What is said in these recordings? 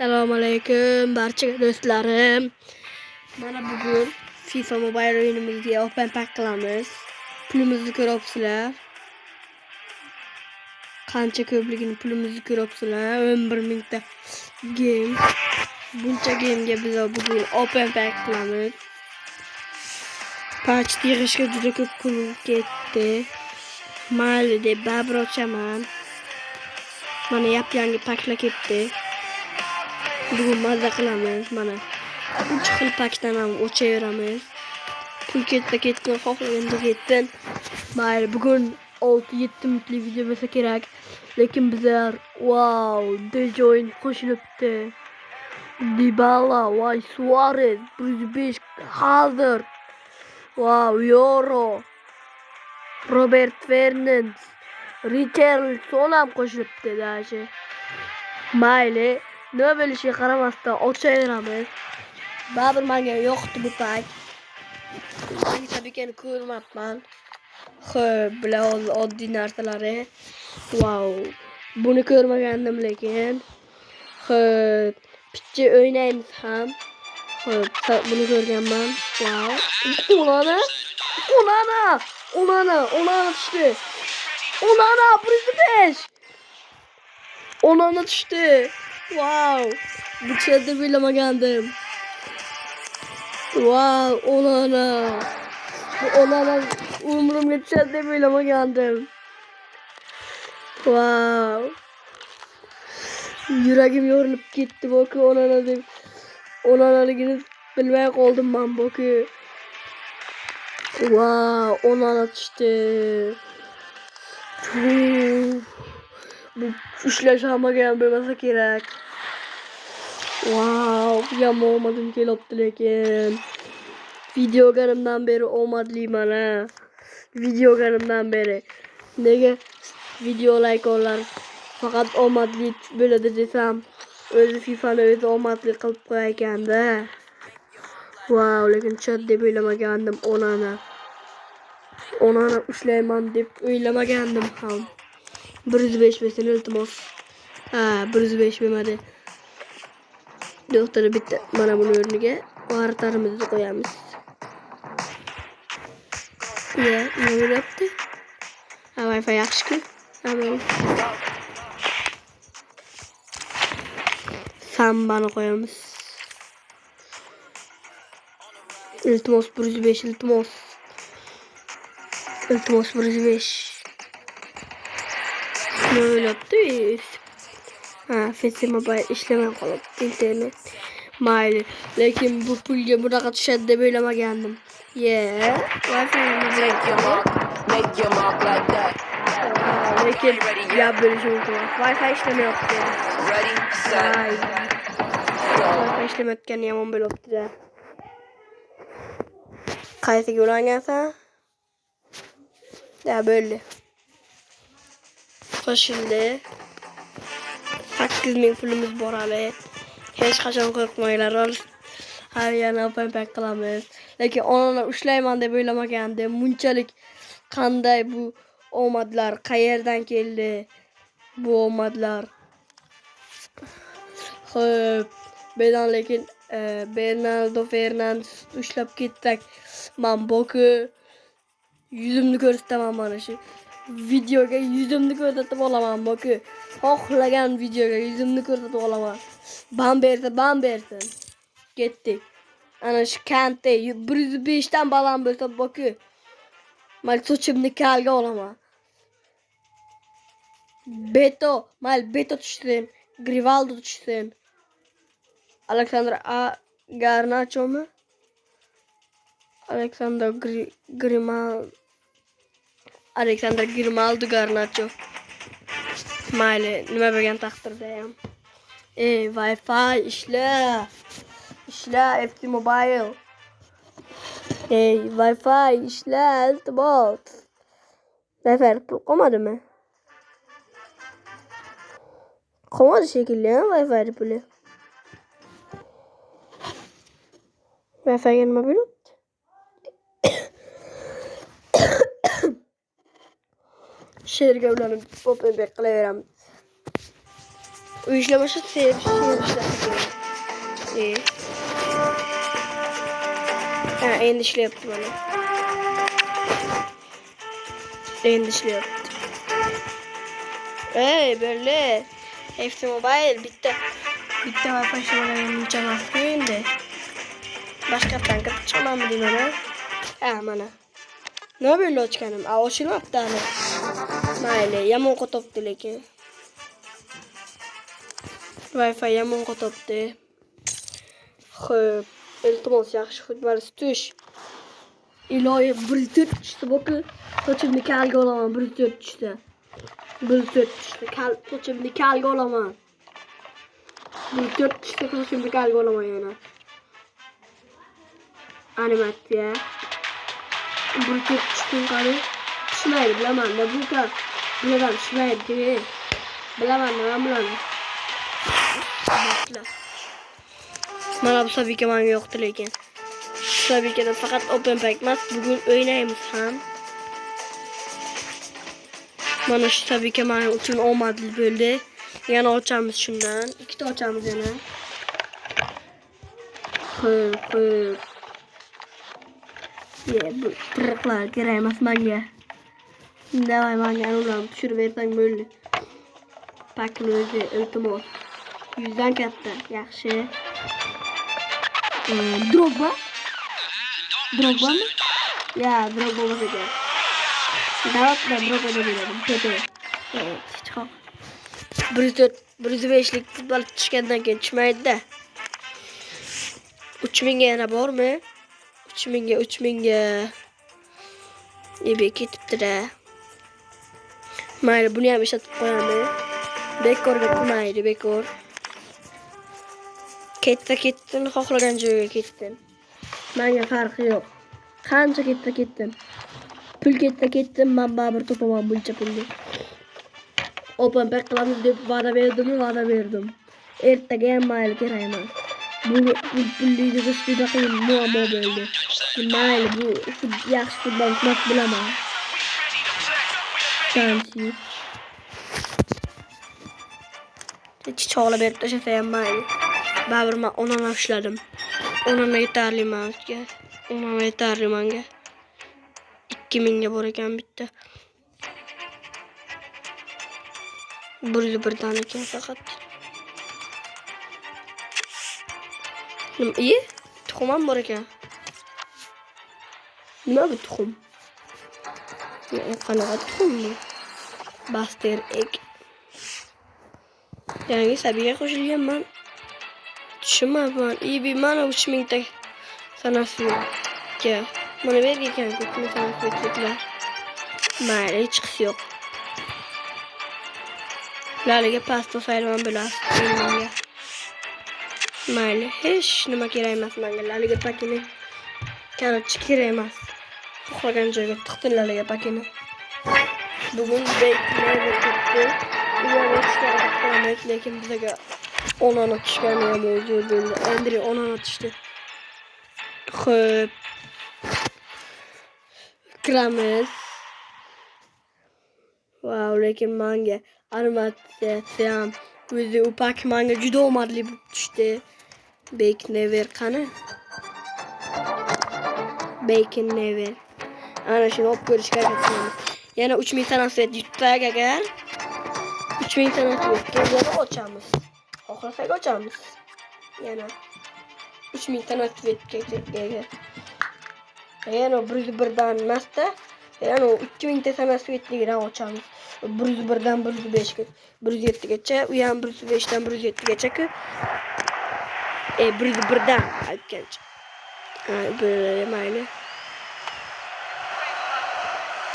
Selamünaleyküm barcha do'stlarim. Mana bugun FIFA Mobile o'yinimizga open pack qilamiz. Pulimizni ko'ryapsizlar. Qancha ko'pligini pulimizni ko'ryapsizlar. 11 ta game. Buncha gamega biz bugun open pack qilamiz. Patch yig'ishga juda ko'p pul ketdi. Mayli deb babir ochaman. Mana yangi paklar ketdi. Bugun mazza qilamiz mana. 3 xil pakdan ham o'chaveramiz. Pul ketdi xohlaganda ketsin. Mayli bugun 6-7 minutli video bo'lsa kerak. Lekin bizlar wow, De Jong qo'shilibdi. Dybala, Suarez, 105 Hazard. Wow, Euro. Robert Fernandes, Richarlison ham qo'shilibdi dashi. Mayli nima bo'lishiga qaramasdan ochaveramiz. Baribir menga yoqdi bu pak. Men tabiiyki ko'rmabman. Xo'p, bular oddiy narsalari. Wow. Buni ko'rmagandim lekin. Xo'p, picha o'ynaymiz ham. Xo'p, buni ko'rganman. Wow. Onana tushdi. Onana 105. Onana tushdi. Wow. Bu yerda bilmagandim. Wow, Onana. Bu Onana umrimga tushadi deb bilmagandim. Wow. Yuragim yorilib ketdi boku Onana deb. Onanaligini bilmay qoldim men boku. Wow, Onana tushdi. Bu ushlash hammaga bo'lmasa kerak. Wow, yomon omadim kelibdi lekin. Videoganimdan beri omadli mana. Videoganimdan beri. Nega video laykonlar faqat omadli bo'ladi desam, o'zi FIFAni o'zi omadli qilib qo'yaganda. Wow, lekin chat deb o'ylamagandim Onana. Onana ushlayman deb o'ylamagandim ham. 105 bo'lsin iltimos. 105 bo'lmadi. Doktor bitti. Mana buni o'rniga vartarimizni qo'yamiz. Nima bo'lyapti? Wi-Fi yaxshi-ku. Aman. Sambani qo'yamiz. Iltimos 105 iltimos. Iltimos 105. Nima bo'lyapti? FC Mobile ishlamay qolibdi internet. Mayli, lekin bu pulga bunaqa tushadi deb o'ylamagandim. Lekin gap bo'lishi mumkin. Wi-Fi ishlamayapti. Wi-Fi ishlamayotgani yomon bo'libdi-da. Qaysiga ulangansan? Ya bo'ldi. Qo'shildi. 8000 pulimiz bor hali. Hech qachon qo'rqmanglar. Hali yana open pack qilamiz. Lekin Onana ushlayman deb o'ylamagandim. Bunchalik qanday bu omadlar, qayerdan keldi bu omadlar? Xo'p, bedan lekin Bernardo Fernandes ushlab ketsak, men boku yuzimni ko'rsataman mana shu. Videoga yuzimni ko'rsatib olaman boku. Xohlagan videoga yuzimni ko'rsatib olaman. Bam bersin. Ketdik. Ana shu Kante 105 dan baland bo'lsa boku. Men sochimni kalga olaman. Beto tushsin. Grivaldo tushsin. Alexander Garnacho mi? Alexander Grimaldo Garnacho. Mayli, nima bo'lgan taqdirda ham. Wi-Fi ishla FC Mobile. Wi-Fi ishla iltimos. Wi-Fi pul qolmadimi? Qolmadi shekilli, Wi-Fi puli. Wi-Fi ga nima bo'ldi? She'rga ulanib open pack qilaveramiz. U ishlamasa she'r ishlasa kerak. İyi. Ha, endişli yaptı bana. Endişli yaptı. Böyle. FC Mobile bitti. Bitti Wi-Fi şuna yenilecek aslında. Başka tanka çıkamam mı diyeyim ona? Ha bana. Ne böyle o çıkanım? Aa o şunu attı hani. Maile yamon kotoptu lekin. Wi-Fi yamon kotoptu. Xo'p. Iltimos yaxshi futbolchi tush. Iloyim 104 tushdi bakın. Sochimni kalga olaman 104 tushdi. 104 tushdi. Sochimni kalga olaman. 104 tushdi sochimni kalga olaman yana. Animatsiya. 104 tushdi qani. Tushmaydi bilaman da bu ka. Bilaman tushmaydi. Bilaman nima bilaman. Mana bu sabika manga yo'qdi lekin. Sabikada faqat open pack emas, bugun o'ynaymiz ham. Mana shu sabika men uchun omadli bo'ldi. Yana ochamiz shundan. Ikkita ochamiz yana. Xo'p. Bu tirqlar kerak emas menga. Davay menga ularni tushirib bersang bo'ldi. Pakni o'zi iltimos. 100 dan katta, yaxshi. Drogba mı? Ya Drogba olsa gerek. Davutla Drogba'da biledim. Pepe. Evet, hiç kalk. 105'lik futbol tushgandan keyin tushmaydi da. 3000 ga yana bormi? 3000 ga. Ibe ketibdi-da. Mayli, buni ham ishlatib qo'yamiz. Bekorga qilmaydi, bekor. Kettin, xohlagan joyga kettin. Menga farqi yo'q. Qancha kettin. Pul kettin, men baribir topaman buncha pulni. Open pack qilamiz deb va'da berdim. Ertaga ham mayli kerak emas. Bu pulni yig'ish juda qiyin muammo bo'ldi. Mayli, bu yaxshi futbol emas bilaman. Sanchi. Hech cho'g'la berib tashlasa ham mayli. Baribir men onani ushladim. Onani yetarli menga. 2000 ga bor ekan bitta. 101 dan ekan faqat. Nima? Tuxum ham bor ekan. Nima bu tuxum? Qanaqa tuxum bu? Baster egg. Yangi sabiga qo'shilgan men. Tushunmayman. Ibi mana 3000 ta sanasi yo'q. Mana bergan ekan 3000 sanasi yo'qlar. Mayli, hech qisi yo'q. Laliga pasta saylaman bilasiz. Mayli, hech nima kerak emas menga. Laliga pakini karochi kerak emas. Xohlagan joyga tiqdim Laliga pakini. Bugun beklar ketdi. Lekin bizga onani tushgani ham o'zi bo'ldi. Andri onani tushdi. Xo'p. Kiramiz. Wow, lekin menga animatsiya ham o'zi u pak menga juda omadli tushdi. Bake never qani? Bacon never. Ana shuni olib ko'rishga harakat. Yana 3000 tanasvet yutsak agar 3000 tanasvetga yana ochamiz. Xohlasak ochamiz. Yana 3000 tanasvetga yana 101 dan emasda, yana 3000 ta tanasvetligidan ochamiz. 101 dan 105 ga, 107 gacha, u ham 105 dan 107 gacha-ku. 101 dan aytgancha. Böyle mayli.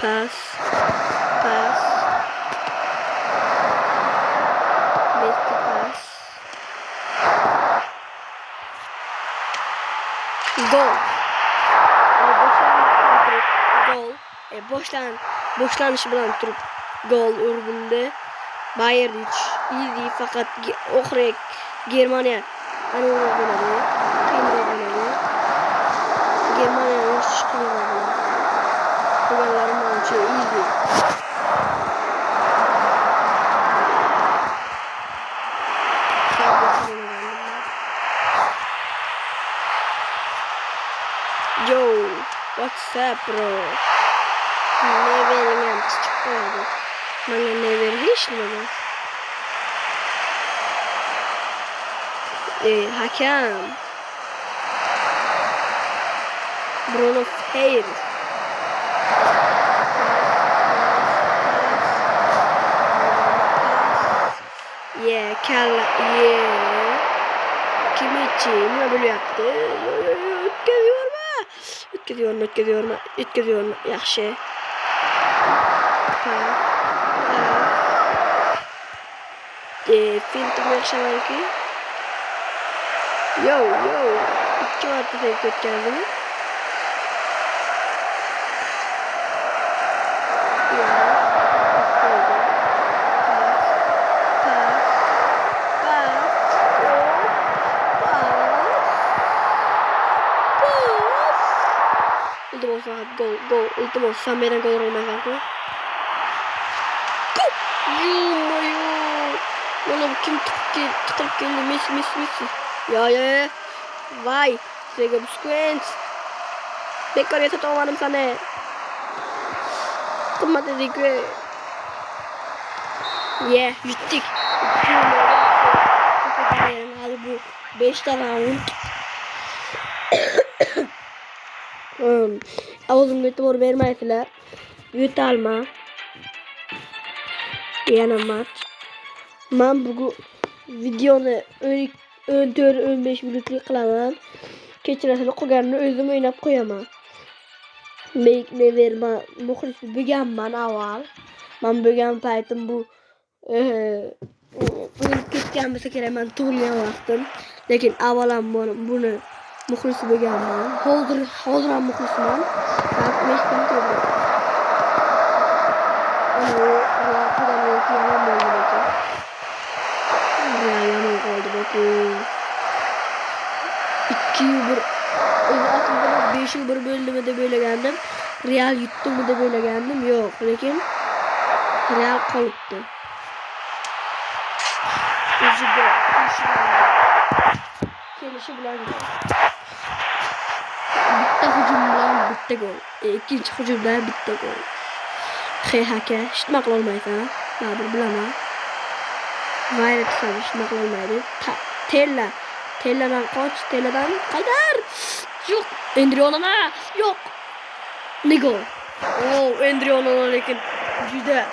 Pas. Beste pas. Gol. Boşlanishi bilan turib gol urganda Bayern easy faqat oxirgi Germaniya ana bo'ladi. Germaniya chiqadi. Kugalarım anca easy. What's up bro? Never'in ham chiqib qoladi. Menga never hech nima. Hakam. Bruno Fernandes. Kalla Kimichi nima bo'lyapti? O'tkazyorma. Yaxshi. Fintim yaxshimanki. Yo. 2 marta fint o'tkazdim. Gol. İltimos sen benden gol olmaz artık. Oğlum kim tıkırıp geldi? Messi. Ya. Vay. Sega Busquets. Bekar yata tomarım sana. Kımmat dedik ve. Yuttuk. Hadi bu 5 tane Ağzımda doğru vermeyseler yutalma yana maç. Ben bu videonu 14-15 minutlik qilaman. Kechirasini qolganini o'zim o'ynab qo'yaman. Ne verma muxlis bo'lganman avval. Men bo'lgan paytim bu o'lib ketgan bo'lsa kerak men tug'ilgan vaqtim. Lekin avvalam buni muxlis bo'lganman. Hozir ham muxlisman. Meshdan keldim. Yomon qoldi bakın. 2-1 aslında 5-1 böldüğümü de böyle geldim. Real yuttuğumu da böyle geldim. Yok lekin Real kalıptı. Kelişi bilen bitta hücum bilen bitta gol. İkinci hücum bilen bitta gol. Haka işitmek olmaysa. Babur bilemem. Gayret sabi işitmek olmaydı. Tella'dan koç. Tella'dan kaydar. Yok. Endrion'a yok. Ne gol. Endrion'a lekin juda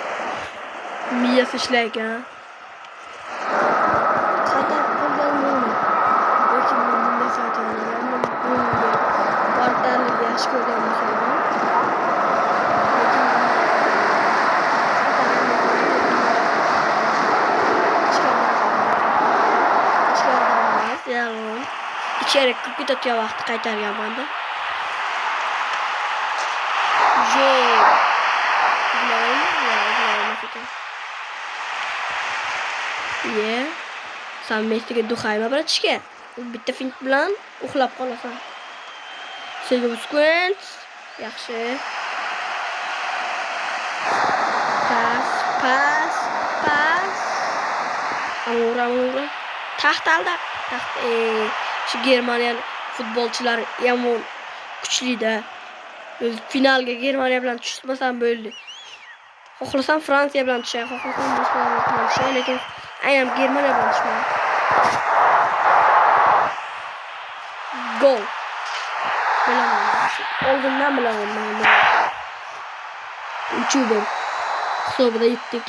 miyasi ishlaykan. Yaxshi ko'rgan bo'lsam içeri 40 atıyor vakti qaytargan banda. Sen Messi'ga duxayma biratishga. Bitta fint bilan uxlab qolasan. Sega Busquets. Yaxshi. Pas. Amura. Taxt aldı. Şu Germaniya futbolchilar yomon kuchli-da. Finalga Germaniya bilan tushmasam bo'ldi. Xohlasam Fransiya bilan tushay, xohlasam boshqa bilan tushay, lekin aynan Germaniya bilan tushmayman. Gol. Bilaman. Oldindan bilaman men. 3-1 hisobida yutdik.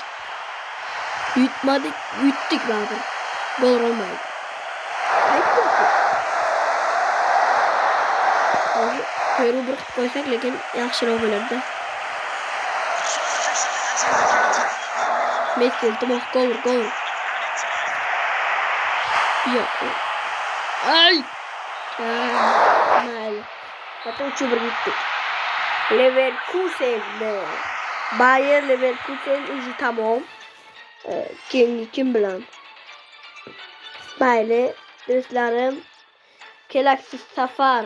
Yutdik baribir. Gol olmaydi. Peru bir qo'ysak lekin yaxshiroq bo'lardi. Messi iltimos gol. Yo'q. Ay! Mayli. Zaten 3-1 gittik. Bayer Leverkusen işi tamam. Kim bilan? Mayli do'stlarim, kelaksiz safar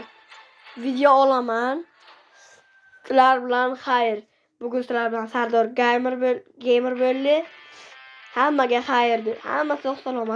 video olaman. Sizlar bilan xayr. Bugun sizlar bilan Sardor Gamer bo'ldi. Hammaga xayr. Hammasi sog' salomat.